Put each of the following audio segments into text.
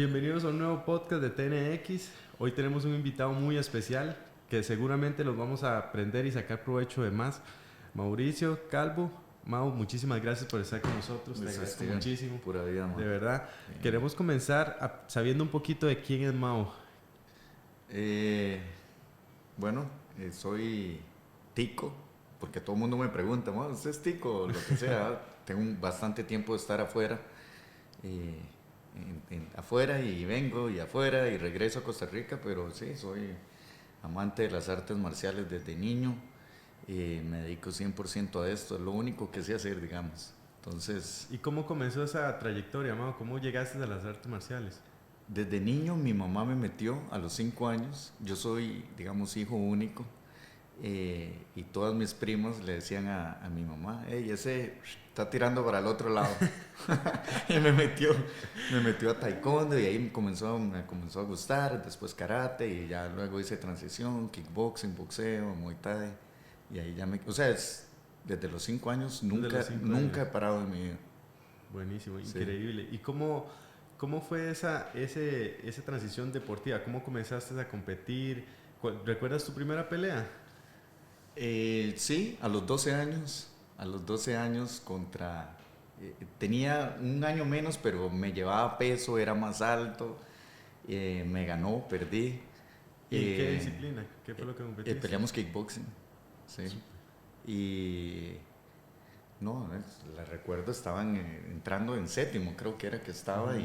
Bienvenidos a un nuevo podcast de TNX. Hoy tenemos un invitado muy especial que seguramente los vamos a aprender y sacar provecho de más. Mauricio Calvo. Mau, muchísimas gracias por estar con nosotros. Te agradezco muchísimo. Pura vida, man. De verdad. Queremos comenzar sabiendo un poquito de quién es Mau. Bueno, soy tico, porque todo el mundo me pregunta, ¿usted es tico? O lo que sea. Tengo bastante tiempo de estar afuera. Afuera y vengo y afuera y regreso a Costa Rica, pero sí, soy amante de las artes marciales desde niño. Me dedico 100% a esto, es lo único que sé hacer, digamos. Entonces, ¿Y cómo comenzó esa trayectoria, Mau? ¿Cómo llegaste a las artes marciales? desde niño mi mamá me metió a los 5 años. Yo soy, digamos, hijo único. Y todas mis primas le decían a mi mamá, hey, ese está tirando para el otro lado. Y me metió a taekwondo y ahí me comenzó a gustar. Después karate y ya luego hice transición, kickboxing, boxeo, muay thai. Y ahí ya o sea, desde los 5 años nunca he parado en mi vida. Buenísimo, Sí. increíble. ¿Y cómo fue esa transición deportiva? ¿Cómo comenzaste a competir? ¿Recuerdas tu primera pelea? Sí, a los 12 años. A los 12 años tenía un año menos, pero me llevaba peso, era más alto. Me ganó, perdí. ¿Y en qué disciplina? ¿Qué fue lo que competiste? Peleamos kickboxing. Sí. Súper. Y no, la recuerdo, estaban entrando en séptimo, creo que era que estaba,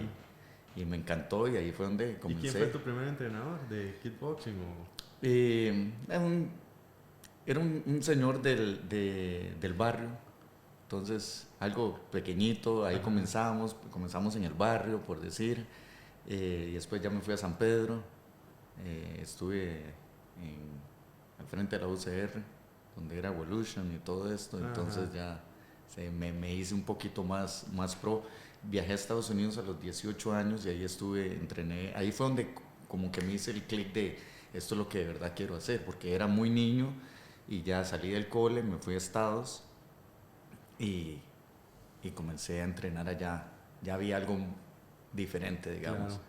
y me encantó, y ahí fue donde comencé. ¿Y quién fue tu primer entrenador de kickboxing? Era un señor del barrio, entonces algo pequeñito, ahí comenzamos en el barrio, por decir, y después ya me fui a San Pedro, estuve al frente de la UCR, donde era Evolution y todo esto. Entonces ya me hice un poquito más pro. Viajé a Estados Unidos a los 18 años y ahí entrené, ahí fue donde como que me hice el clic de esto es lo que de verdad quiero hacer, porque era muy niño y ya salí del cole, me fui a Estados y comencé a entrenar allá. Ya había algo diferente, digamos. Claro.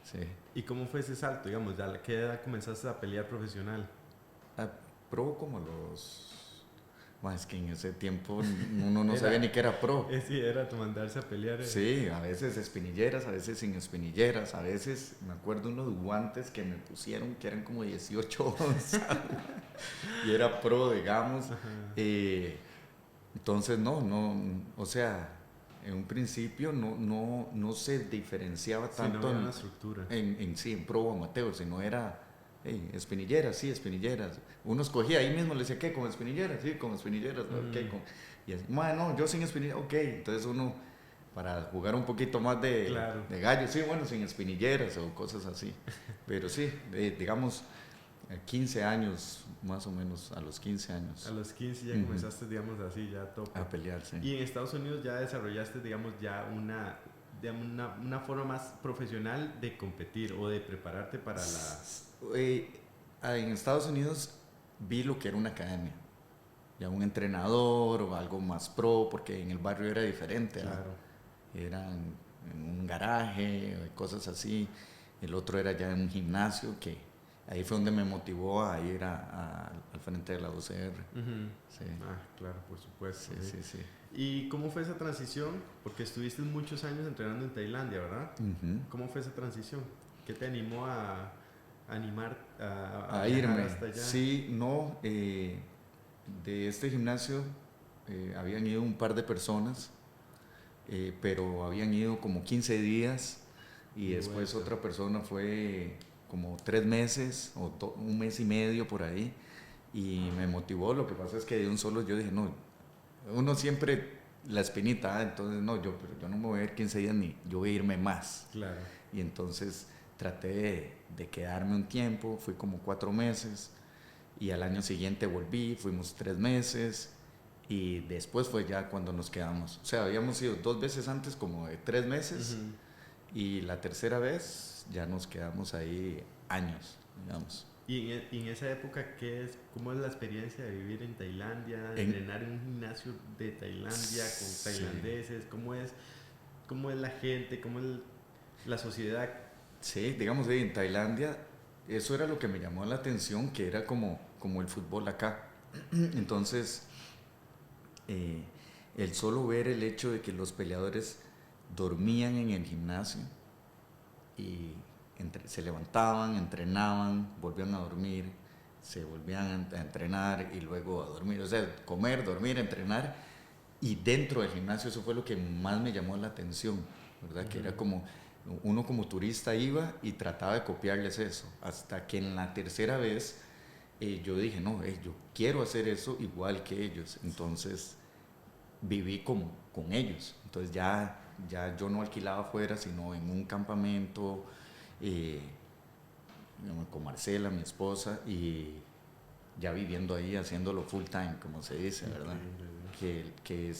Sí. ¿Y cómo fue ese salto? Digamos, ¿a qué edad comenzaste a pelear profesional? Pro como es que en ese tiempo uno no sabía ni que era pro. Sí, era mandarse a pelear. Sí, a veces espinilleras, a veces sin espinilleras, a veces me acuerdo unos guantes que me pusieron que eran como 18 onzas y era pro, digamos. Entonces o sea, en un principio no se diferenciaba tanto no había una estructura. en pro o amateur, sino era espinilleras, sí, espinilleras. Uno escogía ahí mismo, le decía, ¿qué? ¿Con espinilleras? Sí, con espinilleras. ¿Qué? Y así, no, yo sin espinilleras, ok. Entonces uno, para jugar un poquito más de gallo, sí, bueno, sin espinilleras o cosas así. Pero sí, digamos, 15 años, más o menos, a los 15 años. A los 15 ya comenzaste, digamos así, ya tope. A pelear, sí. Y en Estados Unidos ya desarrollaste, digamos, ya una forma más profesional de competir o de prepararte para en Estados Unidos vi lo que era una academia, ya un entrenador o algo más pro, porque en el barrio era diferente. Claro. Era en un garaje, cosas así. El otro era ya en un gimnasio, que ahí fue donde me motivó a ir al frente de la UCR. Sí. Claro, por supuesto. Sí. ¿Y cómo fue esa transición? Porque estuviste muchos años entrenando en Tailandia, ¿verdad? ¿Cómo fue esa transición? ¿Qué te animó a animar a irme hasta allá? Sí, de este gimnasio habían ido un par de personas, pero habían ido como 15 días y después otra persona fue como 3 meses o un mes y medio por ahí, y me motivó. Lo que pasa es que de un solo yo dije, no, uno siempre la espinita, entonces pero yo no me voy a ir 15 días ni yo voy a irme más. Claro. Y entonces traté de quedarme un tiempo, fui como 4 meses y al año siguiente volví, fuimos 3 meses y después fue ya cuando nos quedamos. O sea, habíamos ido 2 veces antes como de 3 meses y la tercera vez ya nos quedamos ahí años, digamos. ¿Y en esa época cómo es la experiencia de vivir en Tailandia, entrenar en un gimnasio de Tailandia con tailandeses? ¿Cómo es la gente? la sociedad. Sí, digamos, en Tailandia, eso era lo que me llamó la atención, que era como el fútbol acá. Entonces, eh, el solo ver el hecho de que los peleadores dormían en el gimnasio y se levantaban, entrenaban, volvían a dormir, se volvían a entrenar y luego a dormir, o sea, comer, dormir, entrenar, y dentro del gimnasio eso fue lo que más me llamó la atención, ¿verdad? Uh-huh. Que era como, uno como turista iba y trataba de copiarles eso, hasta que en la tercera vez yo dije, no, yo quiero hacer eso igual que ellos, entonces viví con ellos, entonces ya yo no alquilaba afuera, sino en un campamento, con Marcela, mi esposa, y ya viviendo ahí, haciéndolo full time, como se dice, ¿verdad? Que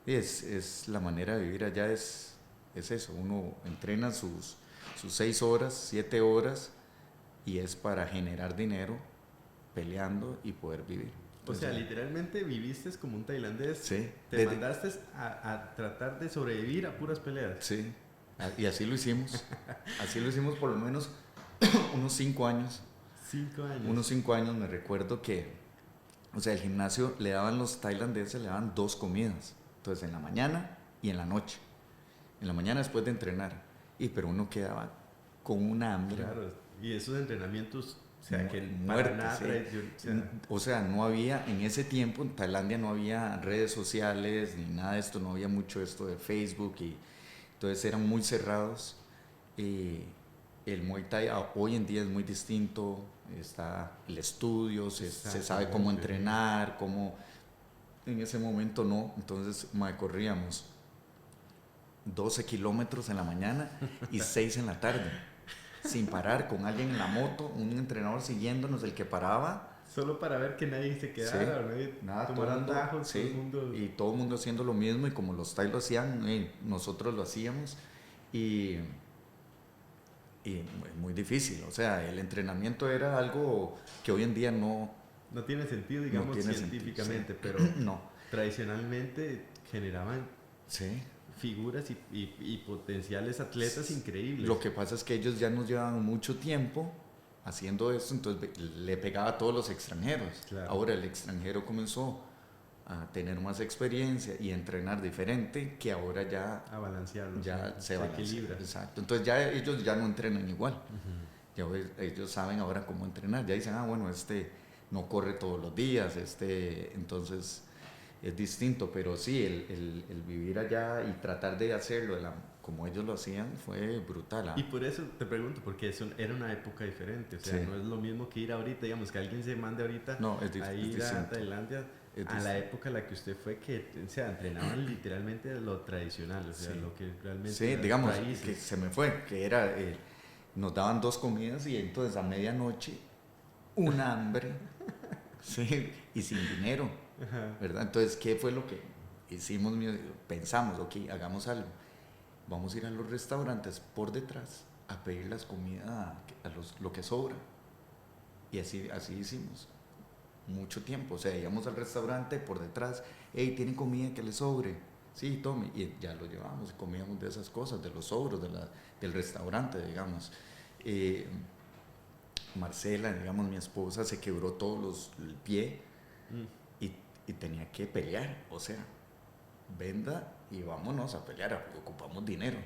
es la manera de vivir allá, es eso, uno entrena sus 6 horas, 7 horas, y es para generar dinero, peleando y poder vivir. Entonces, o sea, literalmente viviste como un tailandés. Sí. Te mandaste a tratar de sobrevivir a puras peleas. Sí, y así lo hicimos. Así lo hicimos por lo menos unos 5 años. 5 años. Unos 5 años me recuerdo que, o sea, el gimnasio le daban los tailandeses, le daban 2 comidas. Entonces, en la mañana y en la noche. En la mañana después de entrenar. Pero uno quedaba con una hambre. Claro, y esos entrenamientos, o sea, que muerte, para nada, sí. O sea, no había, en ese tiempo en Tailandia no había redes sociales ni nada de esto, no había mucho esto de Facebook, y entonces eran muy cerrados. El Muay Thai hoy en día es muy distinto, está el estudio, se sabe cómo entrenar, cómo, en ese momento no, entonces corríamos 12 kilómetros en la mañana y 6 en la tarde, sin parar, con alguien en la moto, un entrenador siguiéndonos, el que paraba. Solo para ver que nadie se quedara, sí, nadie tomara andajos, sí, todo el mundo. Y todo el mundo haciendo lo mismo, y como los Thai lo hacían, nosotros lo hacíamos, y muy difícil, o sea, el entrenamiento era algo que hoy en día no tiene sentido, digamos, no tiene científicamente, sentido, sí. Pero no, tradicionalmente generaban figuras y potenciales atletas increíbles. Lo que pasa es que ellos ya nos llevaban mucho tiempo haciendo eso, entonces le pegaba a todos los extranjeros. Claro. Ahora el extranjero comenzó a tener más experiencia y a entrenar diferente, que ahora ya a balancearlo, ya se equilibra. Exacto. Entonces ya ellos ya no entrenan igual. Uh-huh. Ya ellos saben ahora cómo entrenar. Ya dicen, bueno, no corre todos los días, entonces es distinto. Pero sí, el vivir allá y tratar de hacerlo como ellos lo hacían fue brutal. Y por eso te pregunto, porque era una época diferente. O sea, no es lo mismo que ir ahorita, digamos, que alguien se mande ahorita a ir a Tailandia. A la época en la que usted fue, que o sea, entrenaban literalmente lo tradicional, o sea, lo que realmente... Sí, digamos, raíces. Que se me fue, que era, nos daban 2 comidas, y entonces a medianoche, un hambre, sí, y sin dinero, ¿verdad? Entonces, ¿qué fue lo que hicimos? Pensamos, ok, hagamos algo, vamos a ir a los restaurantes por detrás a pedir las comidas, lo que sobra, y así hicimos. Mucho tiempo, o sea, íbamos al restaurante por detrás, hey, ¿tienen comida que les sobre? Sí, tome, y ya lo llevamos, comíamos de esas cosas, de los sobros del restaurante, digamos. Marcela, digamos, mi esposa, se quebró el pie y tenía que pelear, o sea, venda y vámonos a pelear, porque ocupamos dinero.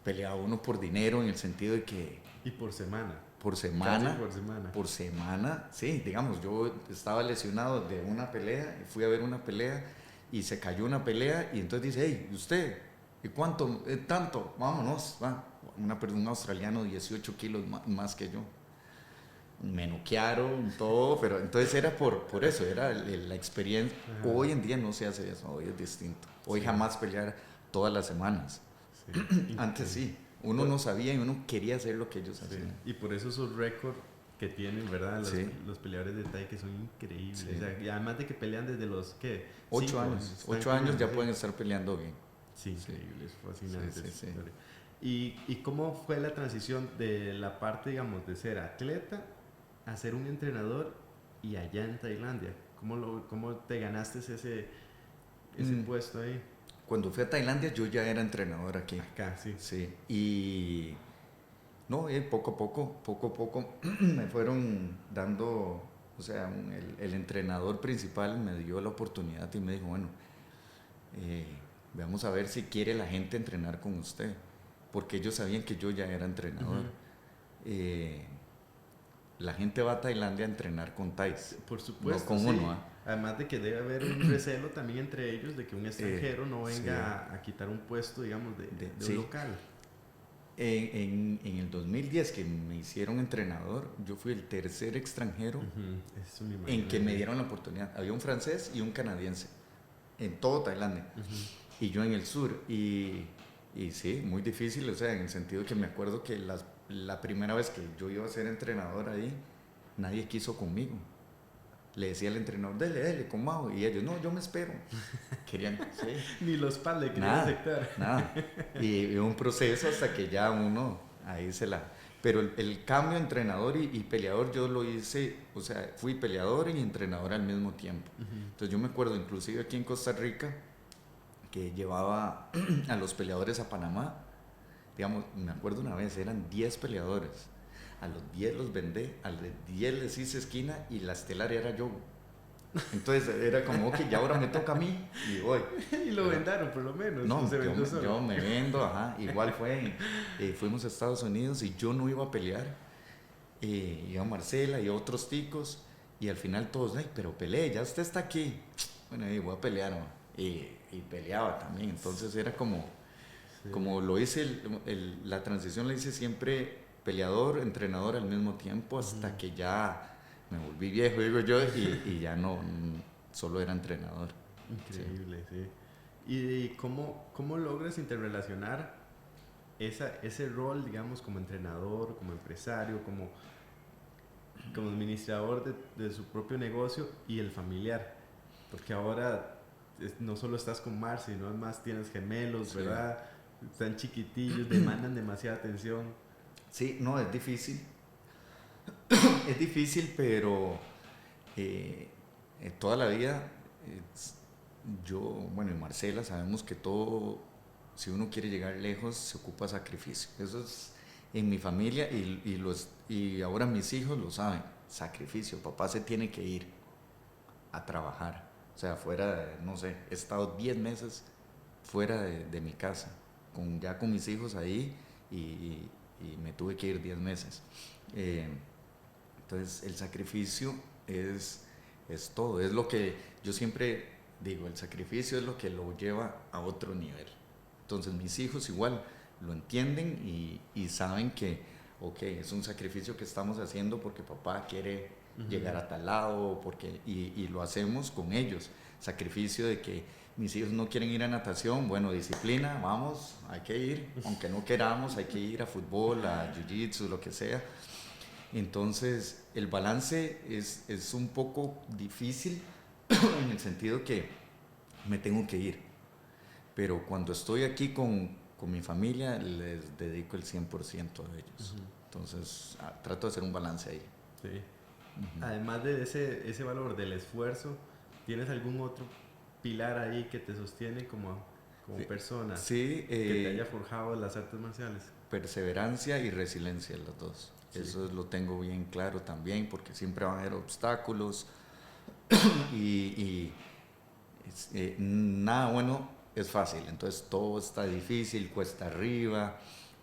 Peleaba uno por dinero, en el sentido de que... Y por semana. Por semana, sí, digamos, yo estaba lesionado de una pelea, y fui a ver una pelea y se cayó una pelea, y entonces dice, hey, ¿usted? ¿Y cuánto? Tanto, vámonos, va. Un australiano 18 kilos más que yo. Me noquearon, todo, pero entonces era por eso, era la experiencia. Ajá. Hoy en día no se hace eso, hoy es distinto. Hoy jamás pelear todas las semanas. Sí. Antes sí. Uno no sabía y uno quería hacer lo que ellos hacían. Y por eso esos récords que tienen, ¿verdad? Los peleadores de Thai, que son increíbles. Sí. O sea, y además de que pelean desde los, ¿qué? 8 años. 8 años ya pueden estar peleando bien. Sí, increíble, es fascinante. Sí. ¿Y cómo fue la transición de la parte, digamos, de ser atleta a ser un entrenador y allá en Tailandia? ¿Cómo te ganaste ese puesto ahí? Cuando fui a Tailandia yo ya era entrenador aquí. Acá, sí. Sí, y no, poco a poco me fueron dando, o sea, el entrenador principal me dio la oportunidad y me dijo, bueno, vamos a ver si quiere la gente entrenar con usted, porque ellos sabían que yo ya era entrenador. Uh-huh. La gente va a Tailandia a entrenar con Thais, por supuesto, no con sí. uno. Además de que debe haber un recelo también entre ellos de que un extranjero no venga sí. a quitar un puesto, digamos, de sí. un local. En el 2010 que me hicieron entrenador, yo fui el tercer extranjero en que me dieron la oportunidad. Había un francés y un canadiense en todo Tailandia y yo en el sur. Y sí, muy difícil, o sea, en el sentido que me acuerdo que la primera vez que yo iba a ser entrenador ahí, nadie quiso conmigo. Le decía al entrenador, dele, con Mao. Y ellos, no, yo me espero. Querían, sí. Ni los padres querían aceptar. Nada. Y un proceso hasta que ya uno, ahí se la... Pero el cambio entrenador y peleador yo lo hice, o sea, fui peleador y entrenador al mismo tiempo. Entonces yo me acuerdo, inclusive aquí en Costa Rica, que llevaba a los peleadores a Panamá. Digamos, me acuerdo una vez, eran 10 peleadores. A los 10 los vendé, a los 10 les hice esquina y la estelar era yo. Entonces era como, ok, ya ahora me toca a mí y voy. Y lo vendaron por lo menos. No, yo me vendo, ajá. Igual fuimos a Estados Unidos y yo no iba a pelear. Iba Marcela y otros ticos y al final todos, ay, pero pelee, ya usted está aquí. Bueno, voy a pelear, ¿no? Y peleaba también. Entonces era como, sí. Como lo hice, la transición la hice siempre peleador, entrenador al mismo tiempo hasta que ya me volví viejo, digo yo, y ya no, solo era entrenador. Increíble, sí. ¿Y cómo logras interrelacionar ese rol, digamos, como entrenador, como empresario, como administrador de su propio negocio y el familiar? Porque ahora no solo estás con Marce, sino además tienes gemelos, sí. ¿Verdad? Están chiquitillos, demandan demasiada atención. Sí, no, es difícil. Es difícil, pero toda la vida yo, bueno, y Marcela, sabemos que todo, si uno quiere llegar lejos, se ocupa sacrificio. Eso es en mi familia y ahora mis hijos lo saben. Sacrificio, papá se tiene que ir a trabajar. O sea, fuera, no sé, he estado 10 meses fuera de mi casa, ya con mis hijos ahí y me tuve que ir 10 meses. Entonces el sacrificio es todo, es lo que yo siempre digo, el sacrificio es lo que lo lleva a otro nivel. Entonces mis hijos igual lo entienden y saben que, ok, es un sacrificio que estamos haciendo porque papá quiere llegar a tal lado, y lo hacemos con ellos. Sacrificio de que mis hijos no quieren ir a natación, bueno, disciplina, vamos, hay que ir, aunque no queramos, hay que ir a fútbol, a jiu-jitsu, lo que sea. Entonces, el balance es un poco difícil en el sentido que me tengo que ir. Pero cuando estoy aquí con mi familia, les dedico el 100% a ellos. Entonces, trato de hacer un balance ahí. Sí. Además de ese valor del esfuerzo, ¿tienes algún otro pilar ahí que te sostiene como persona? Sí. Que te haya forjado las artes marciales. Perseverancia y resiliencia, las dos. Sí. Eso lo tengo bien claro también, porque siempre van a haber obstáculos y nada bueno es fácil. Entonces todo está difícil, cuesta arriba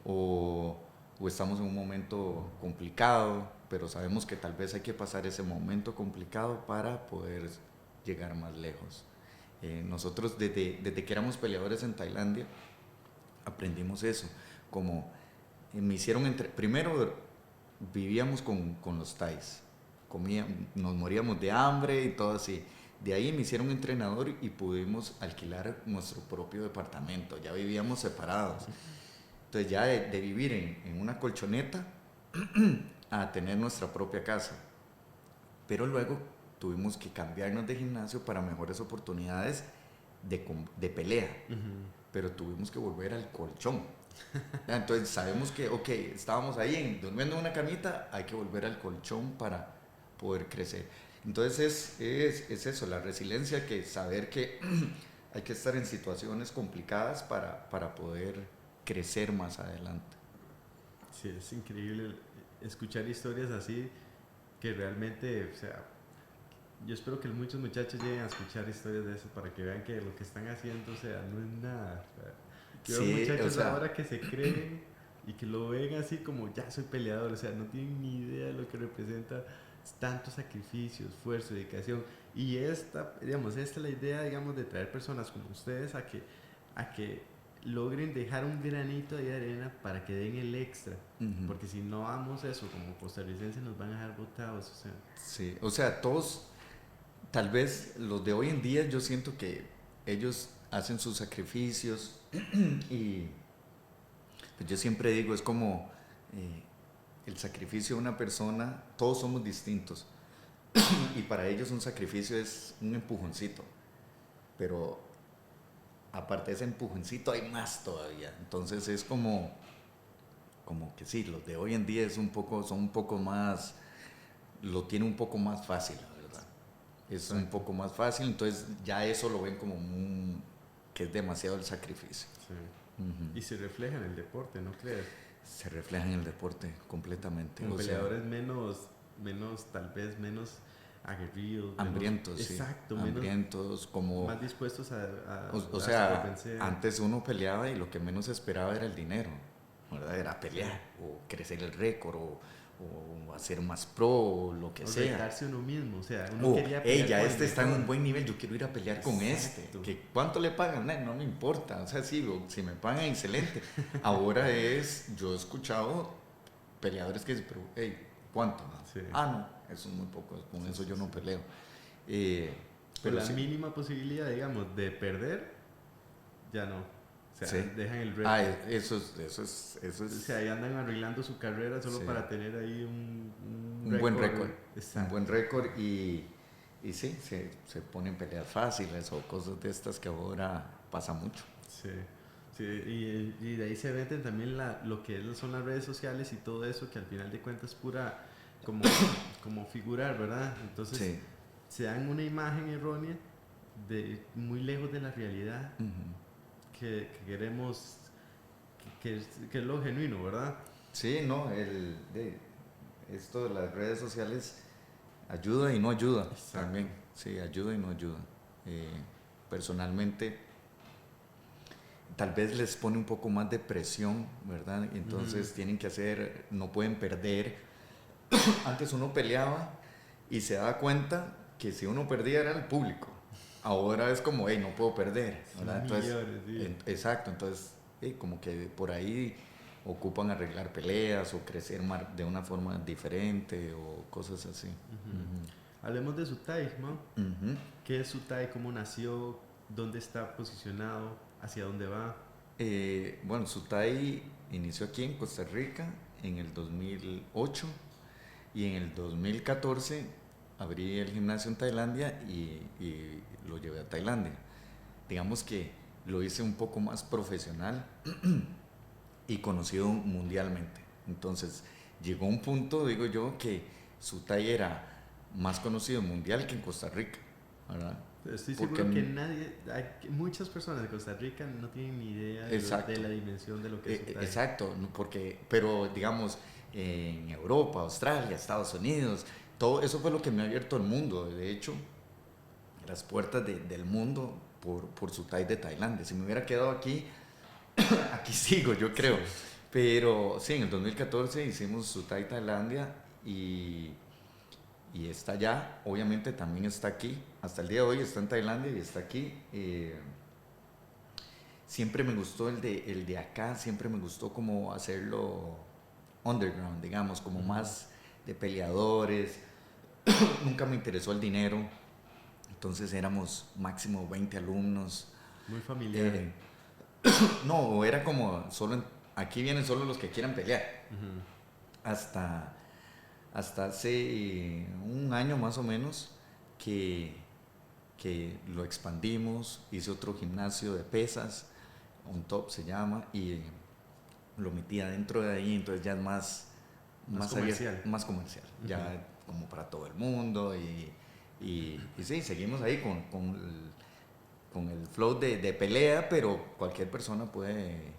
o estamos en un momento complicado, pero sabemos que tal vez hay que pasar ese momento complicado para poder llegar más lejos. Nosotros desde que éramos peleadores en Tailandia aprendimos eso, como me hicieron primero vivíamos con los thais, nos moríamos de hambre y todo así. De ahí me hicieron entrenador y pudimos alquilar nuestro propio departamento, ya vivíamos separados. Entonces ya de vivir en una colchoneta a tener nuestra propia casa. Pero luego tuvimos que cambiarnos de gimnasio para mejores oportunidades de pelea. Pero tuvimos que volver al colchón. Entonces sabemos que, ok, estábamos ahí durmiendo en una camita, hay que volver al colchón para poder crecer. Entonces es eso, la resiliencia, que saber que hay que estar en situaciones complicadas para poder crecer más adelante. Sí, es increíble escuchar historias así que realmente, o sea, yo espero que muchos muchachos lleguen a escuchar historias de eso para que vean que lo que están haciendo, o sea, no es nada. O sea, yo veo Sí, o muchachos sea, ahora que se creen y que lo ven así como ya soy peleador, o sea, no tienen ni idea de lo que representa tanto sacrificio, esfuerzo, dedicación. Y esta, digamos, esta es la idea, digamos, de traer personas como ustedes a que logren dejar un granito de arena para que den el extra. ujú, Porque si no hagamos eso como costarricenses nos van a dejar botados, o sea. sí, o sea, todos, tal vez los de hoy en día, yo siento que ellos hacen sus sacrificios y pues yo siempre digo, es como el sacrificio de una persona, todos somos distintos y para ellos un sacrificio es un empujoncito, pero aparte de ese empujoncito hay más todavía, entonces es como que sí, los de hoy en día son un poco más, lo tiene un poco más fácil, la verdad. Es un Exacto. poco más fácil, entonces ya eso lo ven como que es demasiado el sacrificio. Sí. Ujú. Y se refleja en el deporte, ¿no crees? Se refleja en el deporte completamente. Como O sea, peleadores tal vez menos aguerridos, menos, hambrientos, sí. exacto, menos, Hambrientos, como, más dispuestos o a darse por sea, vencer. antes uno peleaba y lo que menos esperaba era el dinero, ¿verdad? Era Sí. pelear o crecer el récord o hacer más pro o lo que O sea. retarse uno mismo, o sea, uno O, quería hey, pelear ya con el este está en un mejor. buen nivel, yo quiero ir a pelear con este. Exacto. ¿Cuánto le pagan? No me importa. O sea, sí, si me pagan, excelente. Ahora yo he escuchado peleadores que dicen, pero, hey, ¿cuánto? Sí, Ah, no, eso es muy poco, con sí, eso sí, yo no sí. peleo. Eh, Con pero la sí, mínima posibilidad, digamos, de perder, ya no. O sea, sí. dejan el Ah, récord. eso O sea, es, ahí andan arreglando su carrera solo sí. para tener ahí un Un buen récord. récord, un buen Exacto. récord y sí, se ponen peleas fáciles o cosas de estas que ahora pasa mucho. Sí, sí, y de ahí se venden también lo que son las redes sociales y todo eso, que al final de cuentas es pura como, como figurar, ¿verdad? Entonces Sí. se dan una imagen errónea de muy lejos de la realidad Ujú. que queremos, que es lo genuino, ¿verdad? Sí, no, esto de las redes sociales ayuda y no ayuda Exacto. también. Sí, ayuda y no ayuda. Eh, Personalmente, tal vez les pone un poco más de presión, ¿verdad? Ujú. Entonces tienen que hacer, no pueden perder. Antes uno peleaba y se daba cuenta que si uno perdía era el público. Ahora es como, hey, no puedo perder, ¿verdad? Son Entonces, millones, sí. exacto, entonces, como que por ahí ocupan arreglar peleas o crecer de una forma diferente o cosas así. Ujú. Ujú. Hablemos de Sutai, ¿no? Ujú. ¿Qué es Sutai? ¿Cómo nació? ¿Dónde está posicionado? ¿Hacia dónde va? Bueno, Sutai inició aquí en Costa Rica en el 2008 y en el 2014 abrí el gimnasio en Tailandia y lo llevé a Tailandia. Digamos que lo hice un poco más profesional y conocido mundialmente. Entonces llegó un punto, digo yo, que Sutai era más conocido mundial que en Costa Rica, ¿verdad? Estoy Porque, seguro que muchas personas de Costa Rica no tienen ni idea de exacto, la dimensión de lo que es Sutai. exacto, no, pero digamos, en Europa, Australia, Estados Unidos, todo eso fue lo que me ha abierto el mundo. De hecho, las puertas del mundo por Sutai de Tailandia. Si me hubiera quedado aquí, aquí sigo, yo Sí. creo. Pero sí, en el 2014 hicimos Sutai Tailandia y está allá. Obviamente también está aquí. Hasta el día de hoy está en Tailandia y está aquí. Siempre me gustó el de acá, siempre me gustó como hacerlo underground, digamos, como Ujú. más de peleadores. Nunca me interesó el dinero. Entonces éramos máximo 20 alumnos. Muy familiar. Eh, no, era como aquí vienen solo los que quieran pelear. Ujú. Hasta, hasta hace un año más o menos que, que lo expandimos, hice otro gimnasio de pesas, On Top se llama, y lo metí adentro de ahí, entonces ya es Más más abierto, comercial. más comercial, Ujú. ya como para todo el mundo y sí, seguimos ahí con con el flow de pelea, pero cualquier persona puede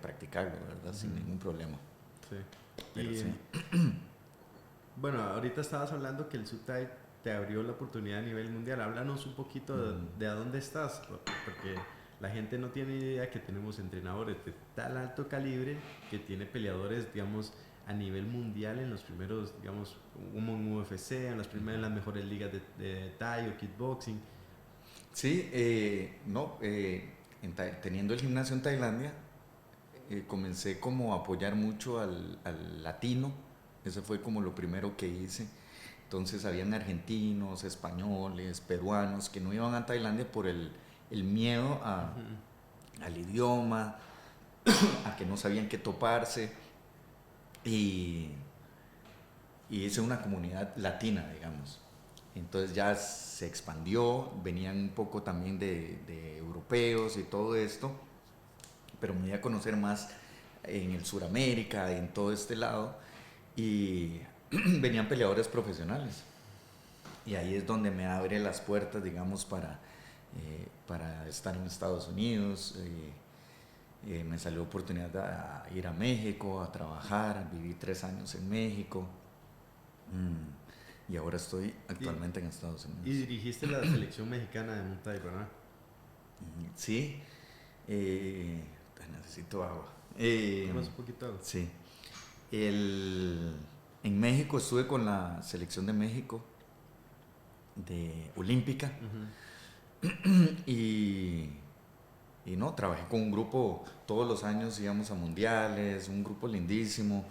practicarlo, ¿verdad? Sin ningún problema. Sí. Pero Y, sí. bueno, ahorita estabas hablando que el Muay Thai te abrió la oportunidad a nivel mundial. Háblanos un poquito de a dónde estás, porque la gente no tiene idea que tenemos entrenadores de tal alto calibre que tiene peleadores, digamos, a nivel mundial en los primeros, digamos, como en UFC, en las mejores ligas de Thai o kickboxing. Sí, no, teniendo el gimnasio en Tailandia, comencé como a apoyar mucho al latino. Eso fue como lo primero que hice. Entonces habían argentinos, españoles, peruanos que no iban a Tailandia por el miedo al idioma, a que no sabían qué toparse. Y, y hice una comunidad latina, digamos. Entonces ya se expandió, venían un poco también de europeos y todo esto, pero me di a conocer más en el Suramérica, en todo este lado, y venían peleadores profesionales. Y ahí es donde me abre las puertas, digamos, para estar en Estados Unidos. Me salió oportunidad de ir a México, a trabajar, viví 3 años en México. Y ahora estoy actualmente en Estados Unidos. Y dirigiste la selección mexicana de Muay Thai, ¿verdad? Sí, necesito agua. ¿Tomas un poquito de agua? Sí. En México estuve con la selección de México, de Olímpica, y, y no, trabajé con un grupo, todos los años íbamos a mundiales, un grupo lindísimo.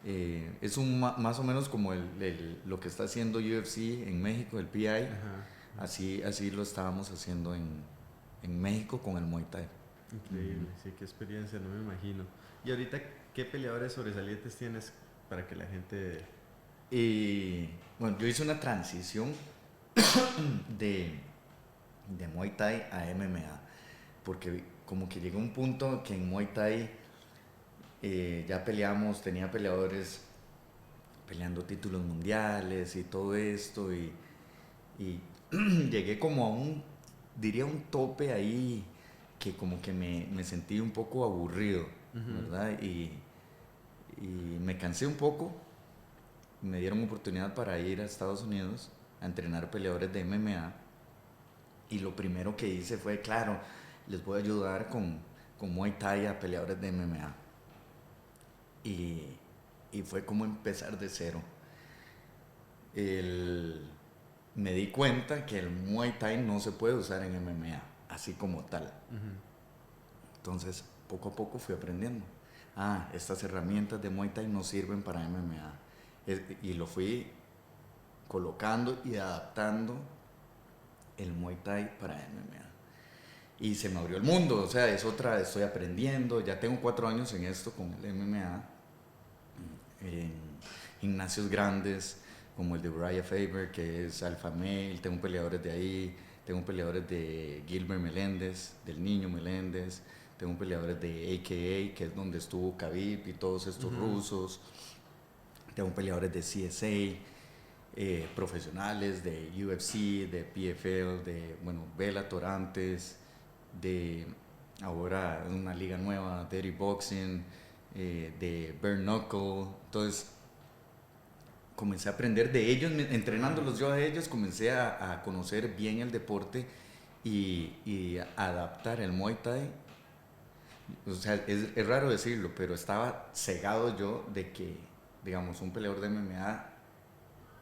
Es más o menos como lo que está haciendo UFC en México, el PI. Ajá. Así lo estábamos haciendo en México con el Muay Thai. Increíble, sí, qué experiencia, no me imagino. Y ahorita, ¿qué peleadores sobresalientes tienes para que la gente... Y bueno, yo hice una transición de, de Muay Thai a MMA, porque como que llegó un punto que en Muay Thai ya tenía peleadores peleando títulos mundiales y todo esto, y llegué como a diría un tope ahí que como que me sentí un poco aburrido, ¿verdad? Y me cansé un poco. Me dieron oportunidad para ir a Estados Unidos a entrenar peleadores de MMA, y lo primero que hice fue, claro, les voy a ayudar con Muay Thai a peleadores de MMA. Y fue como empezar de cero. Me di cuenta que el Muay Thai no se puede usar en MMA, así como tal. Entonces, poco a poco fui aprendiendo. Estas herramientas de Muay Thai no sirven para MMA. Y lo fui colocando y adaptando el Muay Thai para MMA. Y se me abrió el mundo, o sea, estoy aprendiendo, ya tengo 4 años en esto con el MMA, en gimnasios grandes como el de Uriah Faber, que es Alpha Male, tengo peleadores de ahí, tengo peleadores de Gilbert Meléndez, del Niño Meléndez, tengo peleadores de AKA, que es donde estuvo Khabib y todos estos rusos, tengo peleadores de CSA, profesionales de UFC, de PFL, de, bueno, Bellator antes, de ahora una liga nueva, Dirty Boxing, de Bare Knuckle. Entonces comencé a aprender de ellos, entrenándolos yo a ellos, comencé a conocer bien el deporte y a adaptar el Muay Thai. O sea, es raro decirlo, pero estaba cegado yo de que, digamos, un peleador de MMA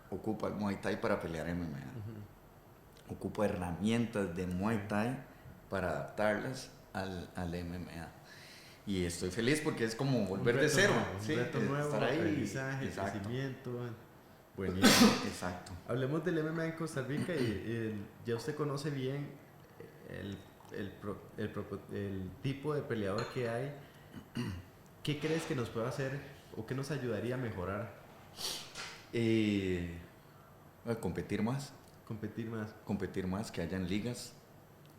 ocupa el Muay Thai para pelear MMA. Ocupa herramientas de Muay Thai para adaptarlas al MMA. Y estoy feliz porque es como volver de cero. Un reto nuevo, estar ahí. aprendizaje, Exacto. Crecimiento. Buenísimo. Exacto. Hablemos del MMA en Costa Rica y ya usted conoce bien el tipo de peleador que hay. ¿Qué crees que nos puede hacer o qué nos ayudaría a mejorar? Competir más. Competir más, Que hayan ligas.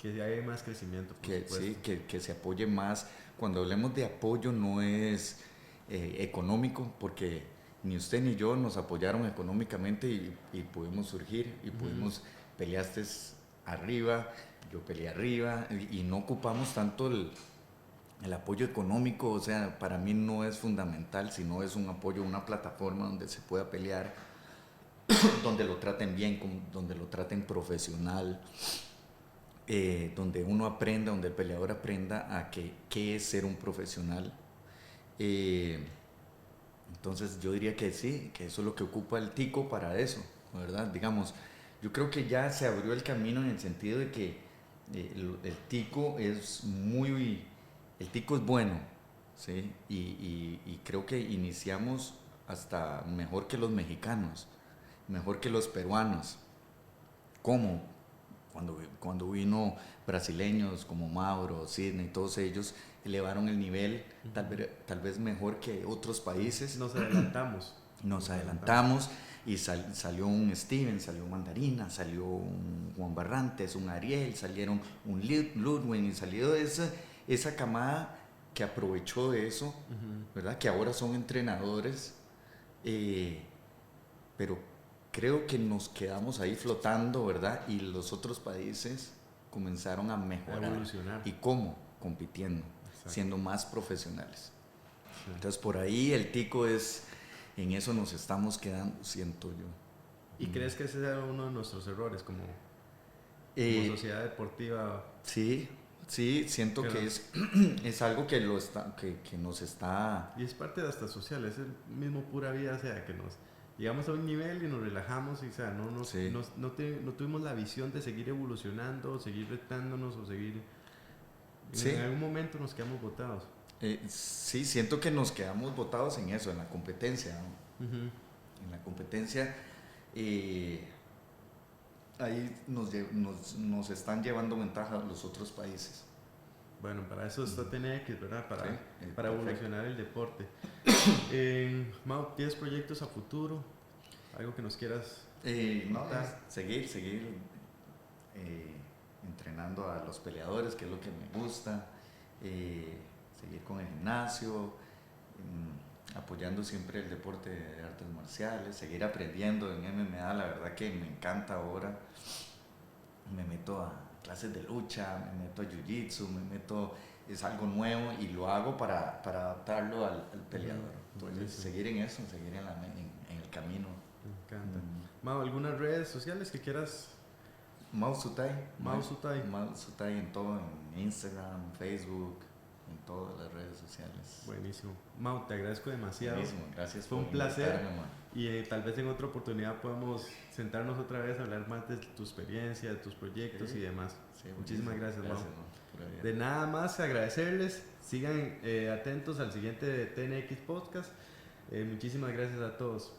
que haya más crecimiento, por supuesto. Sí, que se apoye más. Cuando hablemos de apoyo no es económico, porque ni usted ni yo nos apoyaron económicamente y pudimos surgir y pudimos peleaste arriba. yo peleé arriba y no ocupamos tanto el apoyo económico, o sea, para mí no es fundamental, sino es un apoyo, una plataforma donde se pueda pelear, donde lo traten bien, donde lo traten profesional, donde uno aprenda, donde el peleador aprenda a qué es ser un profesional. Entonces yo diría que sí, que eso es lo que ocupa el tico para eso, ¿verdad? Digamos, yo creo que ya se abrió el camino en el sentido de que el tico es el tico es bueno, ¿sí? Y creo que iniciamos hasta mejor que los mexicanos, mejor que los peruanos. ¿Cómo? Cuando vino brasileños como Mauro, Sidney, todos ellos elevaron el nivel tal vez mejor que otros países. Nos adelantamos y salió un Steven, salió un Mandarina, salió un Juan Barrantes, un Ariel, salieron un Ludwig y salió esa camada que aprovechó de eso, ¿verdad? Que ahora son entrenadores, pero creo que nos quedamos ahí flotando, ¿verdad? Y los otros países comenzaron a mejorar. A evolucionar. ¿Y cómo? Compitiendo, Exacto. siendo más profesionales. Sí. Entonces por ahí el tico en eso nos estamos quedando, siento yo. ¿Y crees que ese era uno de nuestros errores como sociedad deportiva? Sí, siento que es algo que nos está... Y es parte de hasta social, es el mismo pura vida, o sea, que nos llegamos a un nivel y nos relajamos y, o sea, no tuvimos la visión de seguir evolucionando, o seguir retándonos, o seguir... En algún momento nos quedamos botados. Sí, siento que nos quedamos botados en eso, en la competencia, ¿no? En la competencia, ahí nos están llevando ventaja los otros países. Bueno, para eso está TNX, ¿verdad? Para evolucionar el deporte. Mau, ¿tienes proyectos a futuro? ¿Algo que nos quieras contar? Seguir entrenando a los peleadores, que es lo que me gusta. Seguir con el gimnasio, apoyando siempre el deporte de artes marciales, seguir aprendiendo en MMA, la verdad que me encanta ahora. Me meto a clases de lucha, me meto a jiu-jitsu, es algo nuevo y lo hago para adaptarlo al peleador. Entonces, seguir en eso, seguir en el camino. Me encanta. Mau, ¿algunas redes sociales que quieras? Mau Sutai. Mau Sutai. Mau Sutai en todo, en Instagram, Facebook, en todas las redes sociales. Buenísimo. Mau, te agradezco demasiado. Buenísimo, gracias. Fue un placer. Y tal vez en otra oportunidad podamos sentarnos otra vez a hablar más de tu experiencia, de tus proyectos y demás. Sí, muchísimas gracias, Mau. ¿No? De nada más agradecerles. Sigan atentos al siguiente TNX Podcast. Muchísimas gracias a todos.